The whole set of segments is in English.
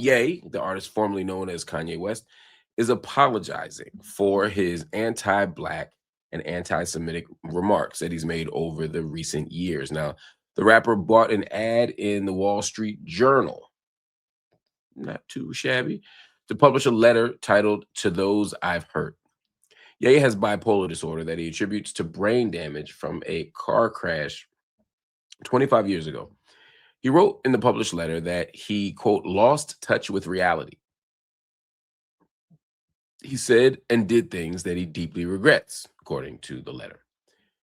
Ye, the artist formerly known as Kanye West, is apologizing for his anti-Black and anti-Semitic remarks that he's made over the recent years. Now, the rapper bought an ad in the Wall Street Journal, not too shabby, to publish a letter titled "To Those I've Hurt." Ye has bipolar disorder that he attributes to brain damage from a car crash 25 years ago. He wrote in the published letter that he, quote, lost touch with reality. He said and did things that he deeply regrets, according to the letter.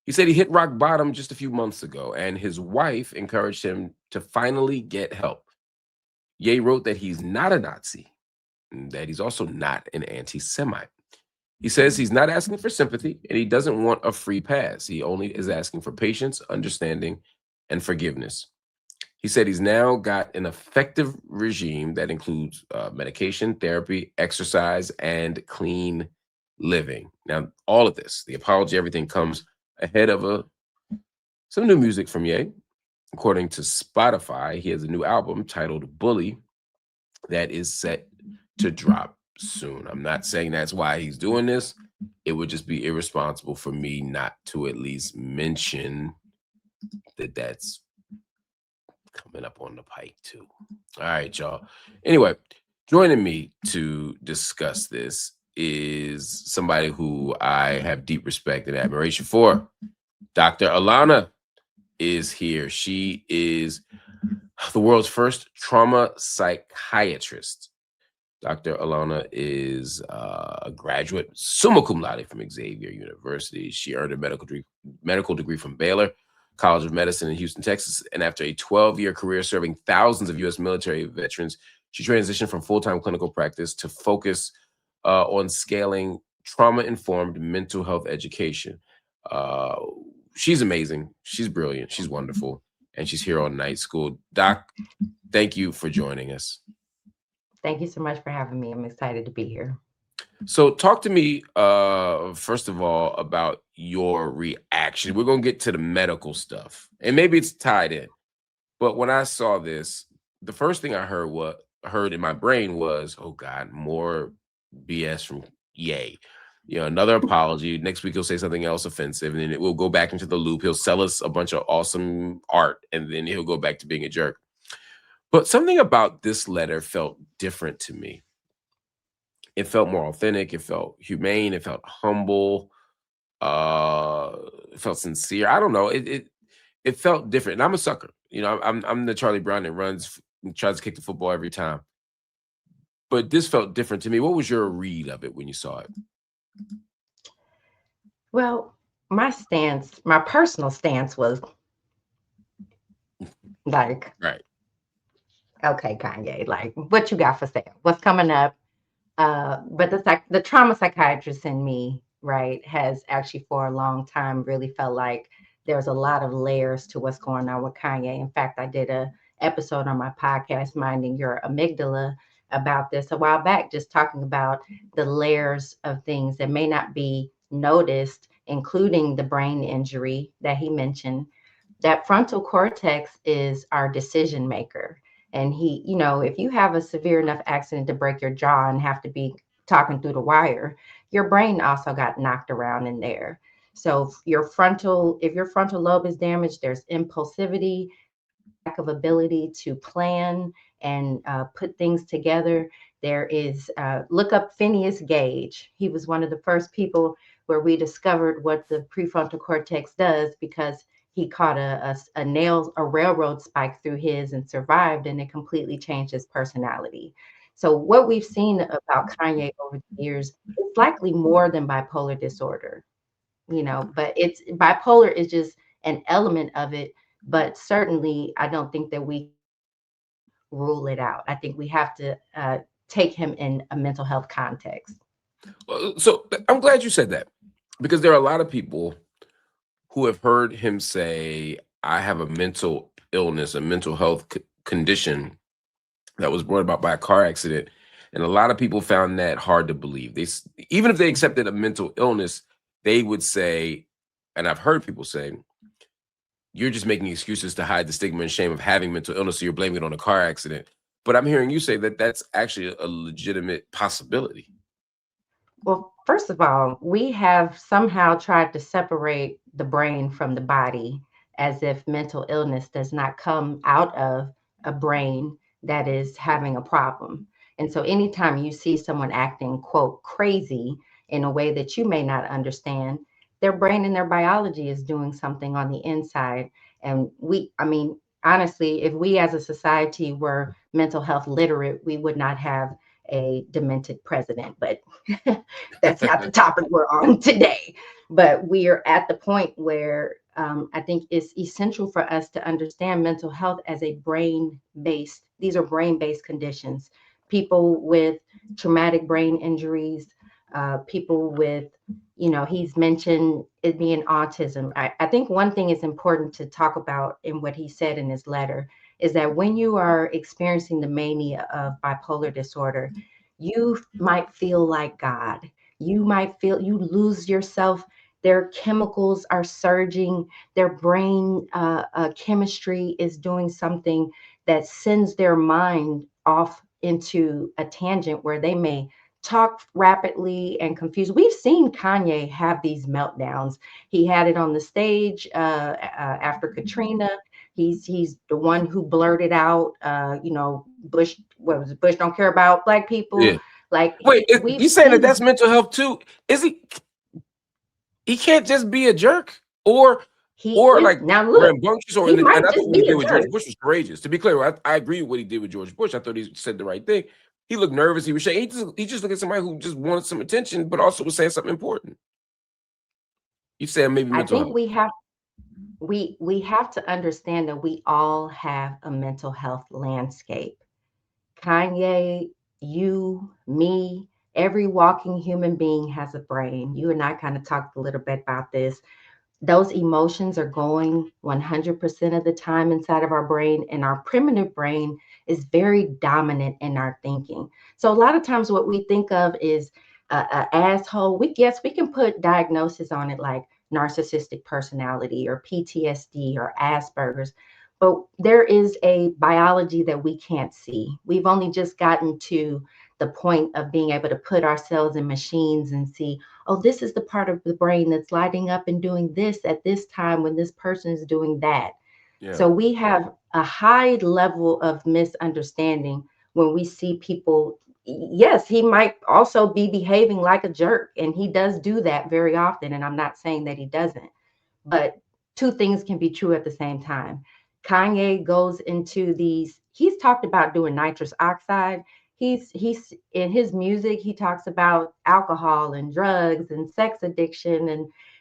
He said he hit rock bottom just a few months ago, and his wife encouraged him to finally get help. Ye wrote that he's not a Nazi, and that he's also not an anti Semite. He says he's not asking for sympathy and he doesn't want a free pass. He only is asking for patience, understanding, and forgiveness. He said he's now got an effective regime that includes medication, therapy, exercise, and clean living. Now, all of this, the apology, everything comes ahead of some new music from Ye. According to Spotify, he has a new album titled Bully that is set to drop soon. I'm not saying that's why he's doing this. It would just be irresponsible for me not to at least mention that that's coming up on the pike too. All right, y'all. Anyway, joining me to discuss this is somebody who I have deep respect and admiration for. Dr. Alauna is here. She is the world's first trauma psychiatrist. Dr. Alauna is a graduate summa cum laude from Xavier University. She earned a medical degree from Baylor College of Medicine in Houston, Texas. And after a 12-year career serving thousands of U.S. military veterans, she transitioned from full-time clinical practice to focus on scaling trauma-informed mental health education. She's amazing. She's brilliant. She's wonderful. And she's here on Night School. Doc, thank you for joining us. Thank you so much for having me. I'm excited to be here. So talk to me, first of all, about your reaction. We're going to get to the medical stuff, and maybe it's tied in. But when I saw this, the first thing I heard in my brain was, oh God, more BS from Ye. You know, another apology. Next week he'll say something else offensive, and then it will go back into the loop. He'll sell us a bunch of awesome art, and then he'll go back to being a jerk. But something about this letter felt different to me. It felt more authentic. It felt humane. It felt humble. It felt sincere. I don't know. It felt different. And I'm a sucker. You know, I'm the Charlie Brown that tries to kick the football every time. But this felt different to me. What was your read of it when you saw it? Well, my personal stance was like, right. Okay, Kanye, like, what you got for sale? What's coming up? But the trauma psychiatrist in me, right, has actually for a long time really felt like there's a lot of layers to what's going on with Kanye. In fact, I did a episode on my podcast, Minding Your Amygdala, about this a while back, just talking about the layers of things that may not be noticed, including the brain injury that he mentioned. That frontal cortex is our decision maker. And he, if you have a severe enough accident to break your jaw and have to be talking through the wire, your brain also got knocked around in there. So if your frontal lobe is damaged, there's impulsivity, lack of ability to plan and put things together. There is, look up Phineas Gage. He was one of the first people where we discovered what the prefrontal cortex does, because he caught a railroad spike through his and survived, and it completely changed his personality. So what we've seen about Kanye over the years is likely more than bipolar disorder, but it's bipolar is just an element of it. But certainly, I don't think that we rule it out. I think we have to take him in a mental health context. So I'm glad you said that, because there are a lot of people who have heard him say, I have a mental illness, a mental health condition that was brought about by a car accident. And a lot of people found that hard to believe. Even if they accepted a mental illness, they would say, and I've heard people say, you're just making excuses to hide the stigma and shame of having mental illness, so you're blaming it on a car accident. But I'm hearing you say that that's actually a legitimate possibility. Well, first of all, we have somehow tried to separate the brain from the body as if mental illness does not come out of a brain that is having a problem. And so anytime you see someone acting, quote, crazy in a way that you may not understand, their brain and their biology is doing something on the inside. And I mean, honestly, if we as a society were mental health literate, we would not have a demented president. But that's not the topic we're on today. But we are at the point where I think it's essential for us to understand mental health as a these are brain based conditions. People with traumatic brain injuries, people with, he's mentioned it being autism. I think one thing is important to talk about in what he said in his letter is that when you are experiencing the mania of bipolar disorder, you might feel like God. You might feel you lose yourself. Their chemicals are surging. Their brain chemistry is doing something that sends their mind off into a tangent where they may talk rapidly and confused. We've seen Kanye have these meltdowns. He had it on the stage after Katrina. He's the one who blurted out, Bush. What was it? Bush don't care about black people. Yeah. Like Wait, we've you saying that seen that's mental health too? Is he? He can't just be a jerk, or he or is like now. Look, rambunctious, or he in the. And might I thought just what he be did a with George jerk. Bush was courageous. To be clear, I agree with what he did with George Bush. I thought he said the right thing. He looked nervous. He was shaking. He just looked at somebody who just wanted some attention, but also was saying something important. You said maybe I mental think health. we have to understand that we all have a mental health landscape. Kanye, you, me, every walking human being has a brain. You and I kind of talked a little bit about this. Those emotions are going 100% of the time inside of our brain, and our primitive brain is very dominant in our thinking. So a lot of times what we think of is a asshole. We can put diagnosis on it like narcissistic personality or PTSD or Asperger's, but there is a biology that we can't see. We've only just gotten to the point of being able to put ourselves in machines and see, oh, this is the part of the brain that's lighting up and doing this at this time when this person is doing that. Yeah. So we have a high level of misunderstanding when we see people. Yes, he might also be behaving like a jerk, and he does do that very often. And I'm not saying that he doesn't, but two things can be true at the same time. Kanye goes into he's talked about doing nitrous oxide. He's in his music, he talks about alcohol and drugs and sex addiction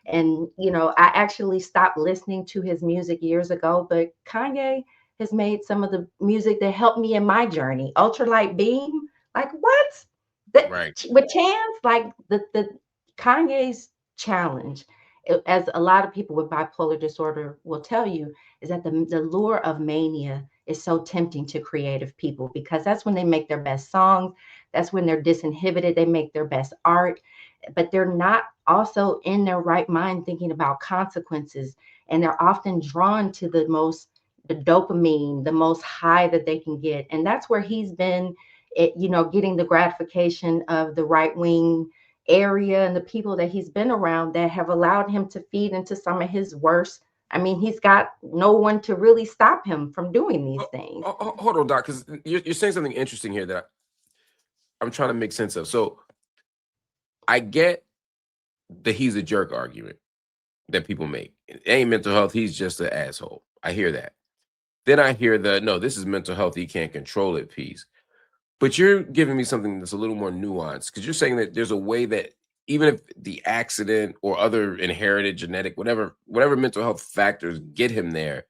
and I actually stopped listening to his music years ago, but Kanye has made some of the music that helped me in my journey. Ultralight Beam, like what? That Right. with Chance, like the Kanye's challenge, as a lot of people with bipolar disorder will tell you, is that the lure of mania is so tempting to creative people because that's when they make their best songs. That's when they're disinhibited. They make their best art, but they're not also in their right mind thinking about consequences. And they're often drawn to the dopamine, the most high that they can get. And that's where he's been, getting the gratification of the right wing area and the people that he's been around that have allowed him to feed into some of his worst. I mean, he's got no one to really stop him from doing these things. Hold on, Doc, because you're saying something interesting here that I'm trying to make sense of. So I get the he's a jerk argument that people make. It ain't mental health. He's just an asshole. I hear that. Then I hear the no, this is mental health. He can't control it piece. But you're giving me something that's a little more nuanced because you're saying that there's a way that even if the accident or other inherited genetic, whatever mental health factors get him there,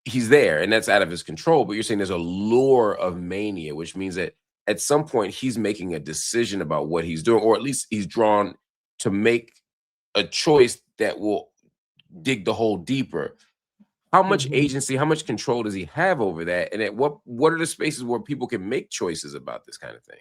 he's there and that's out of his control. But you're saying there's a lure of mania, which means that at some point he's making a decision about what he's doing, or at least he's drawn to make a choice that will dig the hole deeper. How much Mhm. agency, how much control does he have over that? And at what are the spaces where people can make choices about this kind of thing?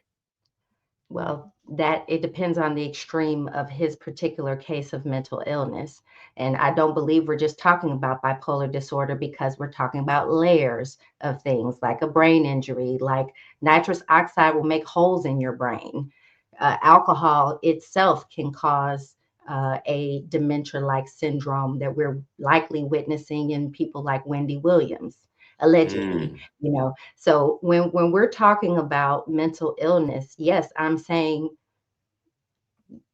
Well, that it depends on the extreme of his particular case of mental illness. And I don't believe we're just talking about bipolar disorder, because we're talking about layers of things like a brain injury, like nitrous oxide will make holes in your brain. Alcohol itself can cause a dementia like syndrome that we're likely witnessing in people like Wendy Williams, allegedly. Mm, So when we're talking about mental illness, yes, I'm saying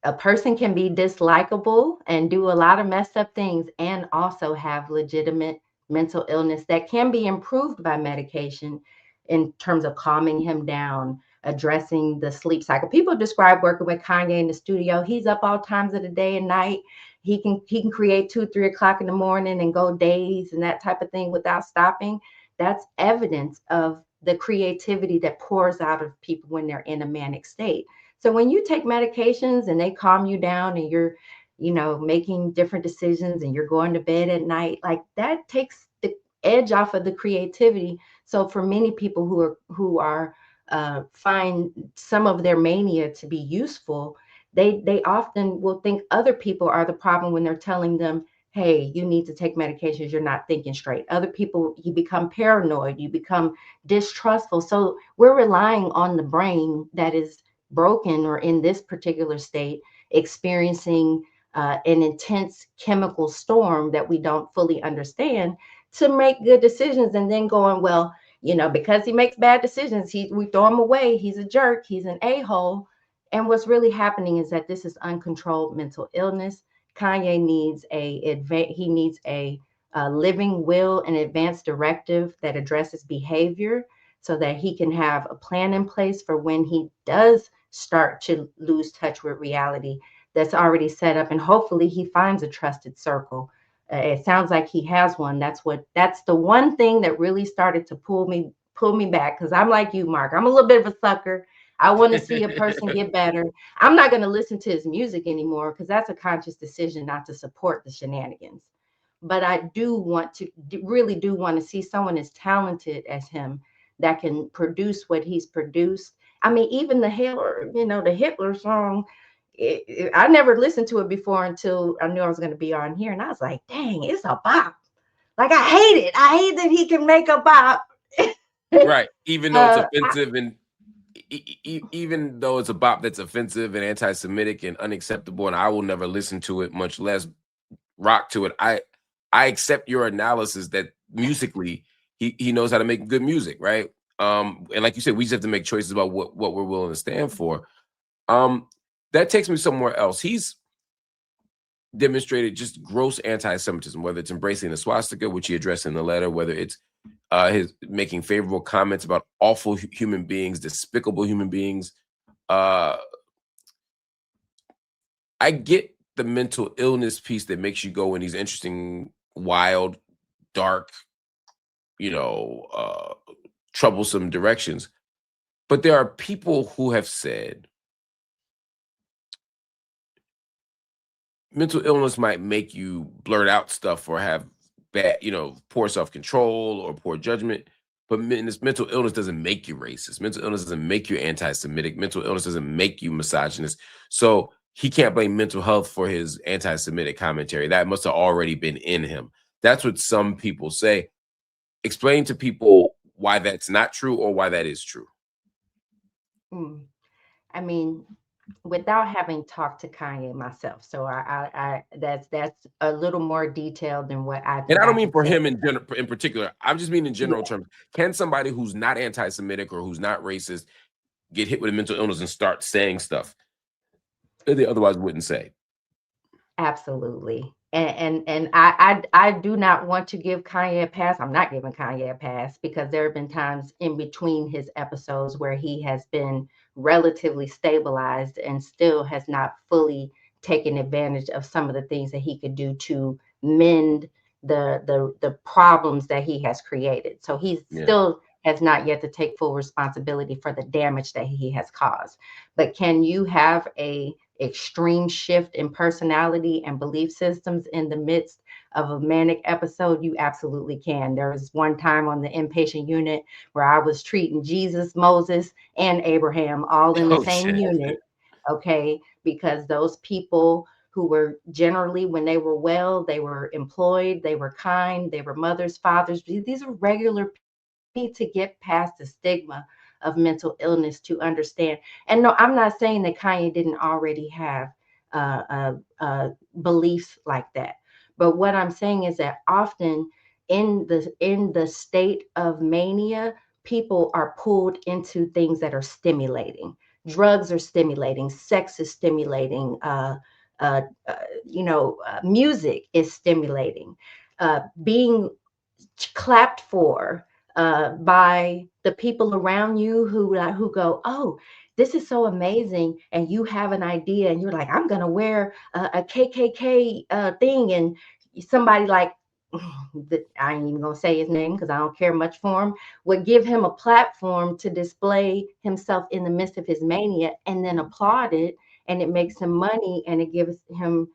a person can be dislikable and do a lot of messed up things and also have legitimate mental illness that can be improved by medication in terms of calming him down, addressing the sleep cycle. People describe working with Kanye in the studio. He's up all times of the day and night. He can create 2, 3 o'clock in the morning and go days and that type of thing without stopping. That's evidence of the creativity that pours out of people when they're in a manic state. So when you take medications and they calm you down and you're, making different decisions and you're going to bed at night, like that takes the edge off of the creativity. So for many people who are find some of their mania to be useful, they often will think other people are the problem when they're telling them, hey, you need to take medications, you're not thinking straight. Other people, you become paranoid, you become distrustful. So we're relying on the brain that is broken or in this particular state, experiencing an intense chemical storm that we don't fully understand, to make good decisions, and then going, well, because he makes bad decisions, we throw him away, he's a jerk, he's an a-hole. And what's really happening is that this is uncontrolled mental illness. Kanye needs a living will and advanced directive that addresses behavior, so that he can have a plan in place for when he does start to lose touch with reality, that's already set up. And hopefully he finds a trusted circle. It sounds like he has one. That's the one thing that really started to pull me back, because I'm like you, Mark. I'm a little bit of a sucker. I want to see a person get better. I'm not going to listen to his music anymore, because that's a conscious decision not to support the shenanigans. But I really do want to see someone as talented as him that can produce what he's produced. I mean, even the Hitler song, I never listened to it before until I knew I was going to be on here. And I was like, dang, it's a bop. Like, I hate it. I hate that he can make a bop. right. Even though it's uh, I, offensive and even though it's a bop that's offensive and anti-Semitic and unacceptable, and I will never listen to it, much less rock to it. I accept your analysis that musically he knows how to make good music, right? And like you said, we just have to make choices about what we're willing to stand for. That takes me somewhere else. He's demonstrated just gross anti-Semitism, whether it's embracing the swastika, which he addressed in the letter, whether it's his making favorable comments about awful human beings, despicable human beings. Uh, I get the mental illness piece that makes you go in these interesting, wild, dark, you know, troublesome directions. But there are people who have said mental illness might make you blurt out stuff or have bad, poor self-control or poor judgment. But this mental illness doesn't make you racist. Mental illness doesn't make you anti-Semitic. Mental illness doesn't make you misogynist. So he can't blame mental health for his anti-Semitic commentary. That must have already been in him. That's what some people say. Explain to people why that's not true or why that is true. mm, I mean, without having talked to Kanye myself, so that's a little more detailed than what I And think I I don't mean can for say. him in particular. I'm just mean in general Yeah, terms. Can somebody who's not anti-Semitic or who's not racist get hit with a mental illness and start saying stuff that they otherwise wouldn't say? absolutely. And I do not want to give Kanye a pass. I'm not giving Kanye a pass, because there have been times in between his episodes where he has been relatively stabilized and still has not fully taken advantage of some of the things that he could do to mend the problems that he has created. So he Yeah. still has not yet to take full responsibility for the damage that he has caused. But can you have a extreme shift in personality and belief systems in the midst of a manic episode? You absolutely can. There was one time on the inpatient unit where I was treating Jesus, Moses, and Abraham all in the Oh same shit. unit. Okay, because those people who were generally, when they were well, they were employed, they were kind, they were mothers, fathers. These are regular people. We need to get past the stigma of mental illness to understand. And no, I'm not saying that Kanye didn't already have beliefs like that. But what I'm saying is that often in the state of mania, people are pulled into things that are stimulating. Drugs are stimulating, sex is stimulating, uh, uh, music is stimulating. Being clapped for by the people around you who go, oh, this is so amazing, and you have an idea, and you're like, I'm gonna wear a KKK thing, and somebody like I ain't even gonna say his name because I don't care much for him, would give him a platform to display himself in the midst of his mania, and then applaud it, and it makes him money, and it gives him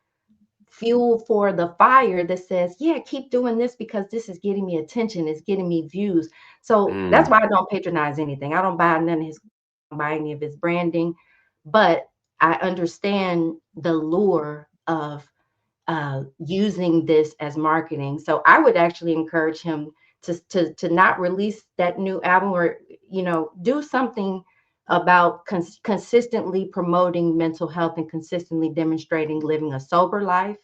fuel for the fire that says, yeah, keep doing this because this is getting me attention, it's getting me views. So that's Mm. why I don't patronize anything. I don't buy none of his, buy any of his branding, but I understand the lure of using this as marketing. So I would actually encourage him to not release that new album, or do something about consistently promoting mental health and consistently demonstrating living a sober life,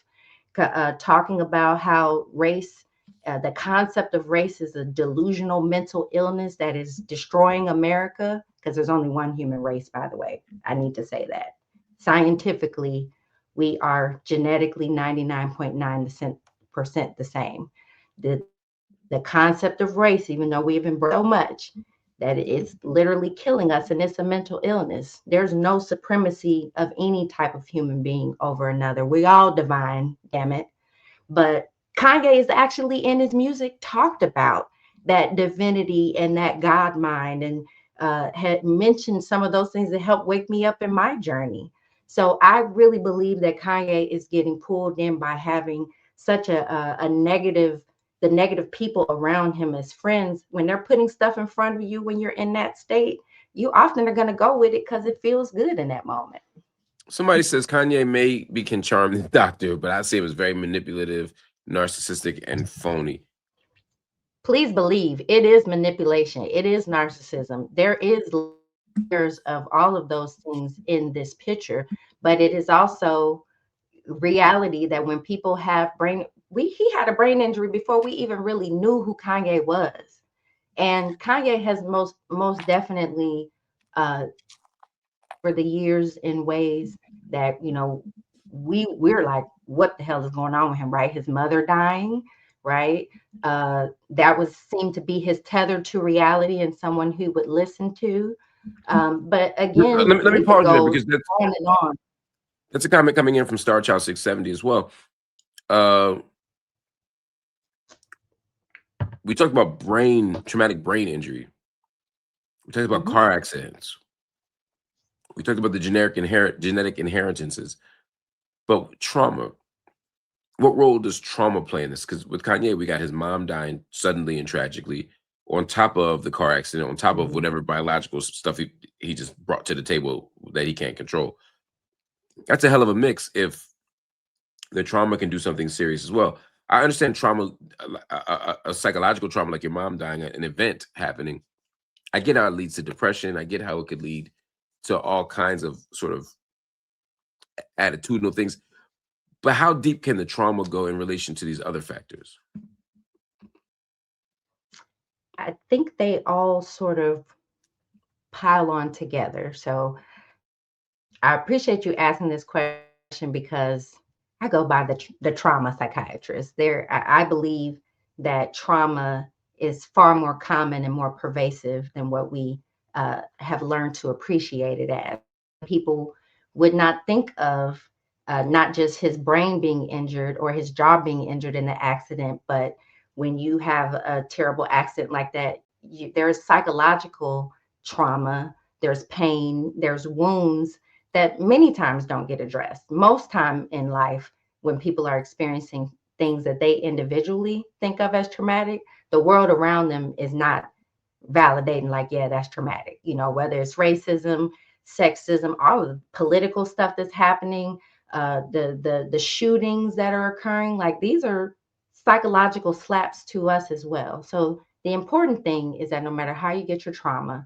talking about how race, the concept of race is a delusional mental illness that is destroying America, because there's only one human race, by the way. I need to say that. Scientifically, we are genetically 99.9% the same. The concept of race, even though we've embraced so much, that it's literally killing us, and it's a mental illness. There's no supremacy of any type of human being over another. We all divine, damn it. But Kanye is actually in his music talked about that divinity and that God mind, and had mentioned some of those things that helped wake me up in my journey. So I really believe that Kanye is getting pulled in by having such a negative, the negative people around him as friends. When they're putting stuff in front of you when you're in that state, you often are going to go with it because it feels good in that moment. Somebody says Kanye maybe can charm the doctor, but I say it was very manipulative, narcissistic, and phony. Please believe it is manipulation. It is narcissism. There is layers of all of those things in this picture, but it is also reality that when people have he had a brain injury before we even really knew who Kanye was. And Kanye has most definitely over the years in ways that we're like, what the hell is going on with him, right? His mother dying, right? That was seemed to be his tether to reality and someone who would listen to. But again, Let me we could pause there go because that's on and on. that's a comment coming in from Star Child 670 as well. Uh, we talked about traumatic brain injury. We talked about Mhm. car accidents. We talked about the genetic inheritances. But trauma, what role does trauma play in this? Because with Kanye, we got his mom dying suddenly and tragically, on top of the car accident, on top of Mhm. whatever biological stuff he just brought to the table that he can't control. That's a hell of a mix if the trauma can do something serious as well. I understand trauma, a psychological trauma like your mom dying, an event happening. I get how it leads to depression. I get how it could lead to all kinds of sort of attitudinal things. But how deep can the trauma go in relation to these other factors? I think they all sort of pile on together. So I appreciate you asking this question because I go by the trauma psychiatrist. I believe that trauma is far more common and more pervasive than what we have learned to appreciate it as. People would not think of not just his brain being injured or his jaw being injured in the accident, but when you have a terrible accident like that, there's psychological trauma, there's pain, there's wounds that many times don't get addressed. Most time in life, when people are experiencing things that they individually think of as traumatic, the world around them is not validating, like, yeah, that's traumatic. Whether it's racism, sexism, all of the political stuff that's happening, the shootings that are occurring, like, these are psychological slaps to us as well. So the important thing is that no matter how you get your trauma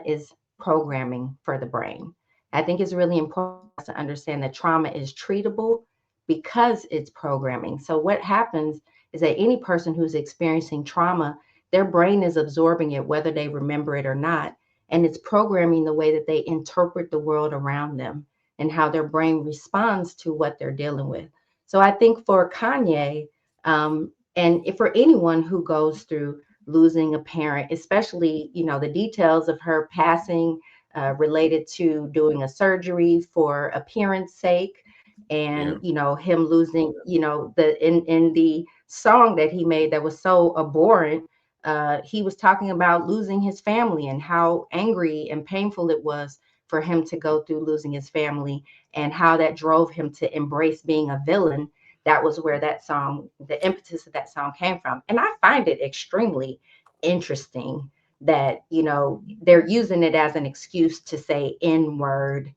is programming for the brain. I think it's really important for us to understand that trauma is treatable because it's programming. So what happens is that any person who's experiencing trauma, their brain is absorbing it whether they remember it or not, and it's programming the way that they interpret the world around them and how their brain responds to what they're dealing with. So I think for Kanye, and if for anyone who goes through losing a parent, especially the details of her passing, related to doing a surgery for appearance sake, and Yeah. him losing, the in the song that he made that was so abhorrent, he was talking about losing his family and how angry and painful it was for him to go through losing his family, and how that drove him to embrace being a villain. That was where that song, the impetus of that song, came from. And I find it extremely interesting that they're using it as an excuse to say N word,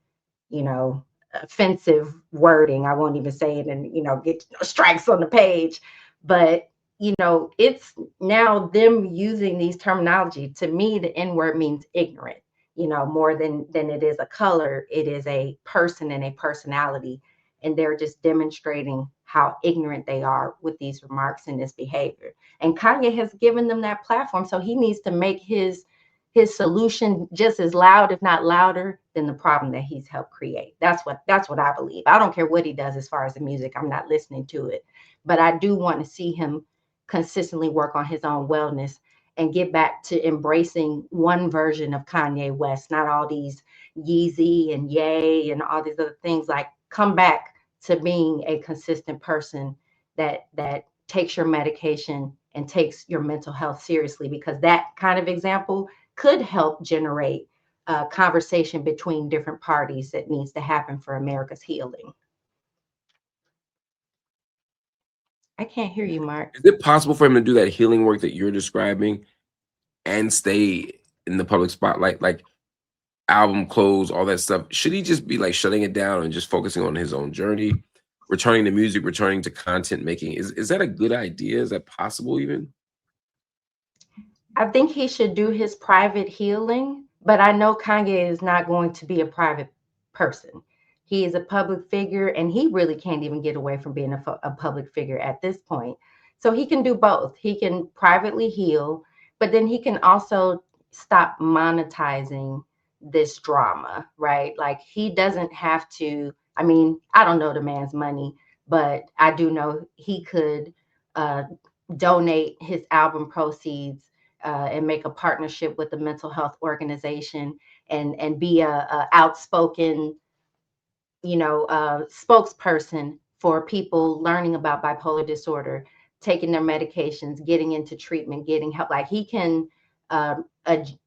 you know offensive wording. I won't even say it and get strikes on the page. But it's now them using these terminology. To me, the N word means ignorant, more than it is a color. It is a person and a personality, and they're just demonstrating how ignorant they are with these remarks and this behavior. And Kanye has given them that platform, so he needs to make his solution just as loud, if not louder, than the problem that he's helped create. That's what I believe. I don't care what he does as far as the music. I'm not listening to it. But I do want to see him consistently work on his own wellness and get back to embracing one version of Kanye West, not all these Yeezy and Yay and all these other things. Like, come back to being a consistent person that takes your medication and takes your mental health seriously, because that kind of example could help generate a conversation between different parties that needs to happen for America's healing. I can't hear you, Mark. Is it possible for him to do that healing work that you're describing and stay in the public spotlight? Like album close, all that stuff. Should he just be like shutting it down and just focusing on his own journey, returning to music, returning to content making? Is that a good idea? Is that possible even? I think he should do his private healing, but I know Kanye is not going to be a private person. He is a public figure, and he really can't even get away from being a public figure at this point. So he can do both. He can privately heal, but then he can also stop monetizing this drama, right? Like, he doesn't have to. I mean, I don't know the man's money, but I do know he could uh, donate his album proceeds, and make a partnership with a mental health organization, and be a outspoken spokesperson for people learning about bipolar disorder, taking their medications, getting into treatment, getting help. Like, he can,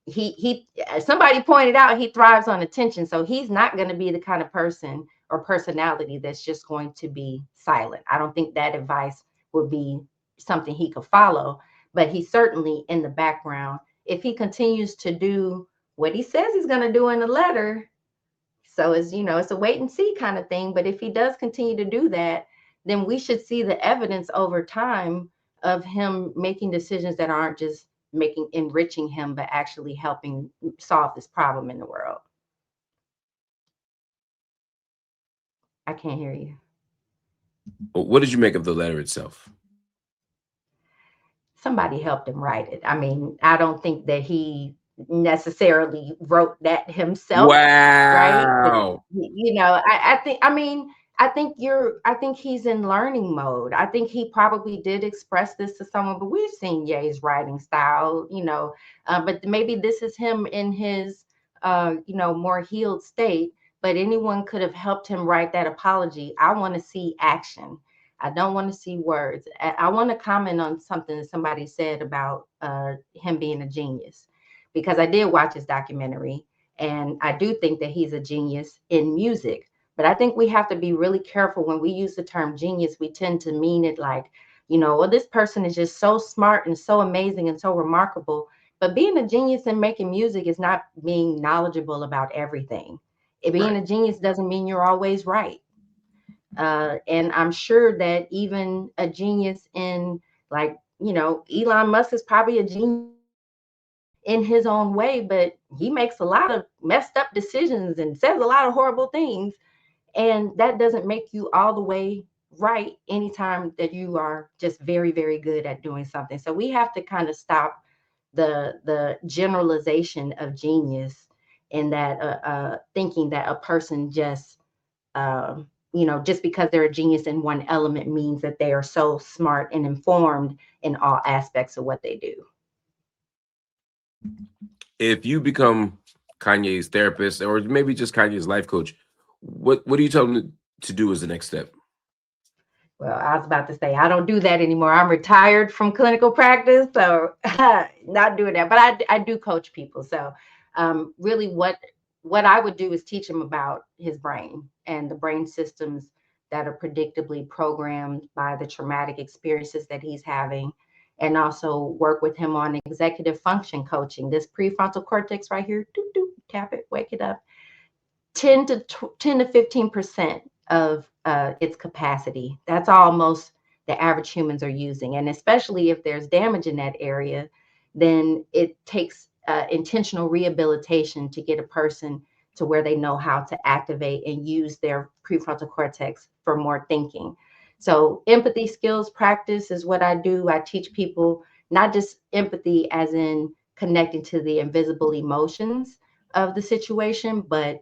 he somebody pointed out he thrives on attention, so he's not going to be the kind of person or personality that's just going to be silent. I don't think that advice would be something he could follow, but he's certainly in the background. If he continues to do what he says he's going to do in the letter, so it's a wait and see kind of thing. But if he does continue to do that, then we should see the evidence over time of him making decisions that aren't just making enriching him, but actually helping solve this problem in the world. I can't hear you. What did you make of the letter itself? Somebody helped him write it. I mean, I don't think that he necessarily wrote that himself, right? But Wow. I think he's in learning mode. I think he probably did express this to someone, but we've seen Ye's writing style, but maybe this is him in his, more healed state. But anyone could have helped him write that apology. I want to see action. I don't want to see words. I want to comment on something that somebody said about him being a genius, because I did watch his documentary, and I do think that he's a genius in music. But I think we have to be really careful when we use the term genius. We tend to mean it like, well, this person is just so smart and so amazing and so remarkable. But being a genius in making music is not being knowledgeable about everything. Being Right. a genius doesn't mean you're always right. And I'm sure that even a genius in, like, Elon Musk is probably a genius in his own way, but he makes a lot of messed up decisions and says a lot of horrible things. And that doesn't make you all the way right anytime that you are just very, very good at doing something. So we have to kind of stop the generalization of genius, in that thinking that a person just just because they're a genius in one element means that they are so smart and informed in all aspects of what they do. If you become Kanye's therapist, or maybe just Kanye's life coach, what do you tell him to do as the next step? Well, I was about to say, I don't do that anymore. I'm retired from clinical practice, so not doing that. But I do coach people. So really what I would do is teach him about his brain and the brain systems that are predictably programmed by the traumatic experiences that he's having, and also work with him on executive function coaching. This prefrontal cortex right here, doo, doo, tap it, wake it up. 10 to 15% of its capacity. That's almost the average humans are using. And especially if there's damage in that area, then it takes intentional rehabilitation to get a person to where they know how to activate and use their prefrontal cortex for more thinking. So, empathy skills practice is what I do. I teach people not just empathy as in connecting to the invisible emotions of the situation, but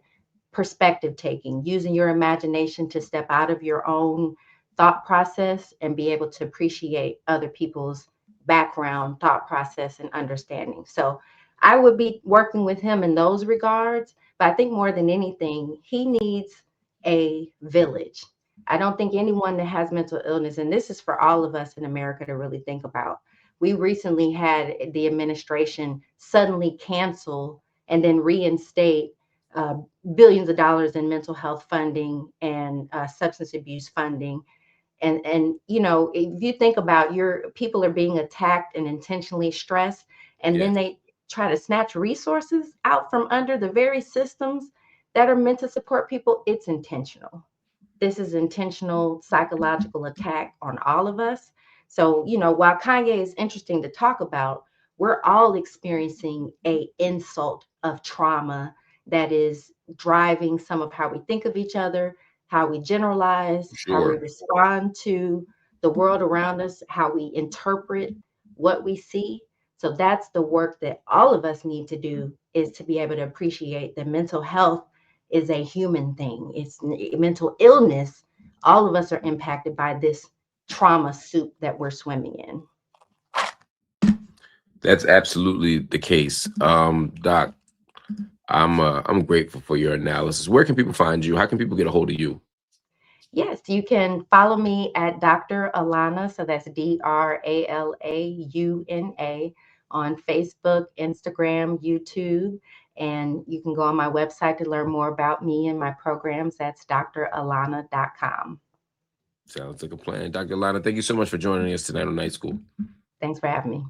perspective taking, using your imagination to step out of your own thought process and be able to appreciate other people's background, thought process, and understanding. So I would be working with him in those regards. But I think more than anything, he needs a village. I don't think anyone that has mental illness, and this is for all of us in America to really think about. We recently had the administration suddenly cancel and then reinstate uh, billions of dollars in mental health funding and substance abuse funding. And if you think about, your people are being attacked and intentionally stressed, and then Yes. they try to snatch resources out from under the very systems that are meant to support people. It's intentional. This is intentional psychological attack on all of us. So, while Kanye is interesting to talk about, we're all experiencing a insult of trauma that is driving some of how we think of each other, how we generalize, how we Sure. respond to the world around us, how we interpret what we see. So that's the work that all of us need to do, is to be able to appreciate that mental health is a human thing. It's mental illness. All of us are impacted by this trauma soup that we're swimming in. That's absolutely the case. Doc, I'm grateful for your analysis. Where can people find you? How can people get a hold of you? Yes, you can follow me at Dr. Alauna. So that's DRALAUNA on Facebook, Instagram, YouTube. And you can go on my website to learn more about me and my programs. That's dralana.com. Sounds like a plan. Dr. Lana, thank you so much for joining us tonight on Night School. Thanks for having me.